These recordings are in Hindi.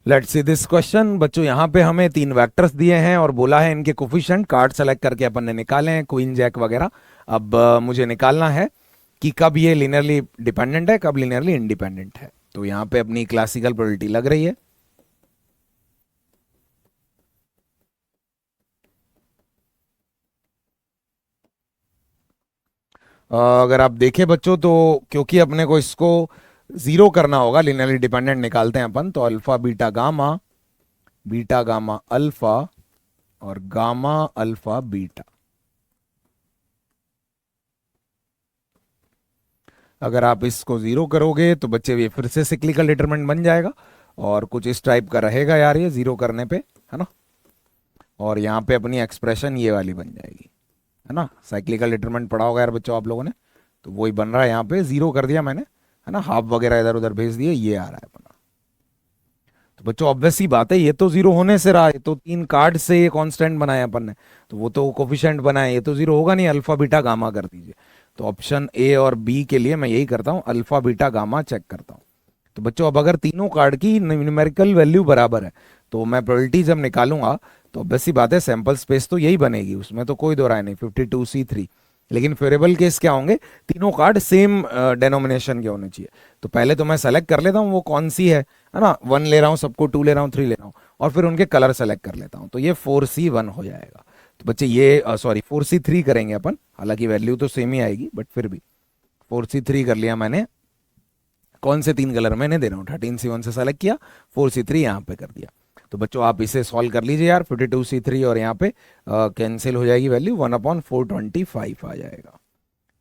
लेट्स सी दिस क्वेश्चन बच्चों। यहाँ पे हमें तीन वेक्टर्स दिए हैं और बोला है इनके कोफिशिएंट कार्ड सेलेक्ट करके अपन ने निकाले हैं, क्वीन जैक वगैरह। अब मुझे निकालना है कि कब ये लिनियरली डिपेंडेंट है, कब लिनियरली इंडिपेंडेंट है। तो यहाँ पे अपनी क्लासिकल प्रोबेबिलिटी लग रही है। अगर आप देखें बच्चों तो क्योंकि अपने को इसको जीरो करना होगा, लिनियरली डिपेंडेंट निकालते हैं अपन, तो अल्फा बीटा गामा अल्फा और गामा अल्फा बीटा। अगर आप इसको जीरो करोगे तो बच्चे ये फिर से सिक्लिकल डिटरमिनेंट बन जाएगा और कुछ इस टाइप का रहेगा यार ये जीरो करने पे, है ना। और यहाँ पे अपनी एक्सप्रेशन ये वाली बन जाएगी, है ना। साइक्लिकल डिटरमिनेंट पढ़ा होगा यार बच्चों आप लोगों ने, तो वही बन रहा है। यहाँ पे जीरो कर दिया मैंने, है ना, हाफ वगैरह इधर उधर भेज दिए, ये आ रहा है अपना। तो बच्चों ऑब्वियस ही बात है, ये तो जीरो होने से रहा है, तो तीन कार्ड से ये कांस्टेंट बनाया अपन ने, तो वो तो कोफिशिएंट बनाए, ये तो जीरो होगा नहीं। अल्फा बीटा गामा कर दीजिए। तो ऑप्शन ए और बी के लिए मैं यही करता हूँ, अल्फा बीटा गामा चेक करता हूँ। तो बच्चों अब अगर तीनों कार्ड की न्यूमेरिकल वैल्यू बराबर है तो मैं प्रोबेबिलिटी जब निकालूंगा तो ऑब्वियस सी बात है सैंपल स्पेस तो यही बनेगी, उसमें तो कोई दो राय नहीं, 52C3। लेकिन फेवरेबल केस क्या होंगे, तीनों कार्ड सेम डेनोमिनेशन के होने चाहिए। तो पहले तो मैं सेलेक्ट कर लेता हूँ वो कौन सी है ना, 1 ले रहा हूँ सबको, 2 ले रहा हूँ, 3 ले रहा हूँ, और फिर उनके कलर सेलेक्ट कर लेता हूँ। तो ये 4C1 हो जाएगा। तो बच्चे ये सॉरी 4C3 करेंगे अपन, हालांकि वैल्यू तो सेम ही आएगी बट फिर भी 4C3 कर लिया मैंने। कौन से तीन कलर मैंने दे रहा हूँ, 13C1 से सेलेक्ट किया, 4C3 यहाँ पे कर दिया। तो बच्चों आप इसे सॉल्व कर लीजिए यार, 52C3 और यहाँ पे कैंसिल हो जाएगी वैल्यू, 1/425 आ जाएगा।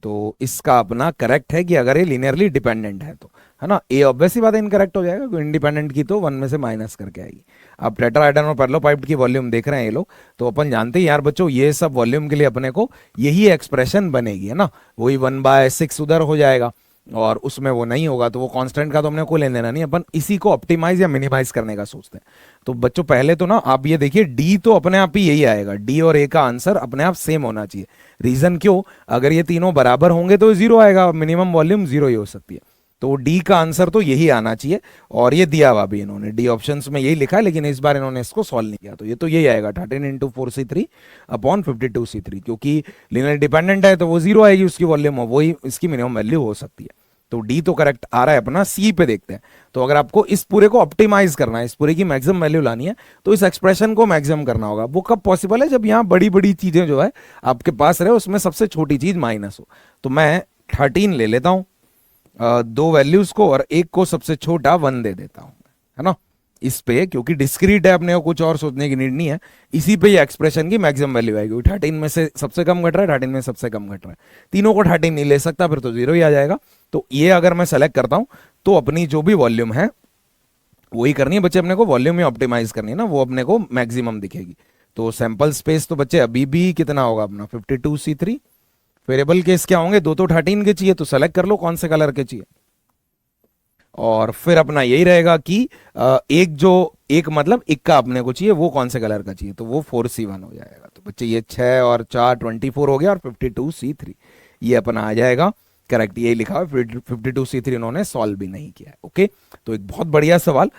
तो इसका अपना करेक्ट है कि अगर ये लिनियरली डिपेंडेंट है तो, है ना। ए ऑब्वियस ही बात है इनकरेक्ट हो जाएगा, क्योंकि इंडिपेंडेंट की तो वन में से माइनस करके आएगी। अब टेट्राहेड्रन और पैरेललोपाइप्ड की वॉल्यूम देख रहे हैं ये लोग, तो अपन जानते हैं यार बच्चों ये सब वॉल्यूम के लिए अपने को यही एक्सप्रेशन बनेगी, है ना। वही 1/6 उधर हो जाएगा और उसमें वो नहीं होगा, तो वो कांस्टेंट का तो हमने को लेने देना नहीं, अपन इसी को ऑप्टिमाइज या मिनिमाइज करने का सोचते हैं। तो बच्चों पहले तो ना आप ये देखिए, डी तो अपने आप ही यही आएगा, डी और ए का आंसर अपने आप सेम होना चाहिए। रीजन क्यों, अगर ये तीनों बराबर होंगे तो जीरो आएगा, मिनिमम वॉल्यूम जीरो ही हो सकती है। तो डी का आंसर तो यही आना चाहिए, और ये दिया हुआ भी इन्होंने डी ऑप्शंस में यही लिखा है, लेकिन इस बार इन्होंने इसको सॉल्व नहीं किया। तो ये तो यही आएगा 13 × 4C3/52C3, क्योंकि लिनियर डिपेंडेंट है तो वो जीरो आएगी उसकी वॉल्यूम, और वही इसकी मिनिमम वैल्यू हो सकती है। तो डी तो करेक्ट आ रहा है अपना। सी पे देखते हैं। तो अगर आपको इस पूरे को ऑप्टिमाइज करना है, इस पूरे की मैक्सिमम वैल्यू लानी है, तो इस एक्सप्रेशन को मैक्सिमम करना होगा। वो कब पॉसिबल है, जब यहाँ बड़ी बड़ी चीजें जो है आपके पास रहे, उसमें सबसे छोटी चीज माइनस हो। तो मैं 13 ले लेता हूं, दो वैल्यूज को, और एक को सबसे छोटा 1 दे देता हूं, है ना। इस पे क्योंकि डिस्क्रीट है, अपने को कुछ और सोचने की नीड नहीं है, इसी पे ये एक्सप्रेशन की मैक्सिमम वैल्यू आएगी। 13 में से सबसे कम घट रहा है, 13 में सबसे कम घट रहा है, तीनों को 13 नहीं ले सकता, फिर तो जीरो ही आ जाएगा। तो ये अगर मैं सेलेक्ट करता हूं तो अपनी जो भी वॉल्यूम है वही करनी है बच्चे, अपने को वॉल्यूम ही ऑप्टिमाइज करनी है ना, वो अपने को मैक्सिमम दिखेगी। तो सैंपल स्पेस तो बच्चे अभी भी कितना होगा अपना, 52C3। वेरिएबल केस क्या होंगे, दो तो 13 के चाहिए, तो सेलेक्ट कर लो कौन से कलर के चाहिए। और फिर अपना यही रहेगा कि एक जो एक मतलब इक्का अपने को चाहिए, वो कौन से कलर का चाहिए, तो वो 4C1 हो जाएगा। तो बच्चे ये 6 और 4 24 हो गया, और 52C3 ये अपना आ जाएगा करेक्ट। यही लिखा है, 52C3 इन्होंने सॉल्व भी नहीं किया है। ओके, तो एक बहुत बढ़िया सवाल।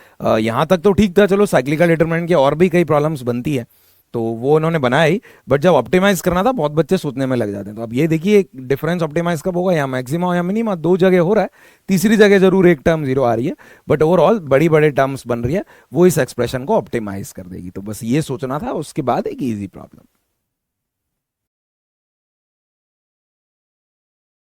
यहां तक तो ठीक था, चलो साइक्लिकल डिटरमिनेंट की और भी कई प्रॉब्लम्स बनती है, तो वो उन्होंने बनाया ही, बट जब ऑप्टिमाइज करना था बहुत बच्चे सोचने में लग जाते हैं। तो अब ये देखिए डिफरेंस ऑप्टिमाइज कब होगा, या मैक्सिमा या मिनिमा, दो जगह हो रहा है, तीसरी जगह जरूर एक टर्म जीरो आ रही है, बट ओवरऑल बड़ी बड़े टर्म्स बन रही है, वो इस एक्सप्रेशन को ऑप्टिमाइज कर देगी। तो बस ये सोचना था, उसके बाद एक इजी प्रॉब्लम।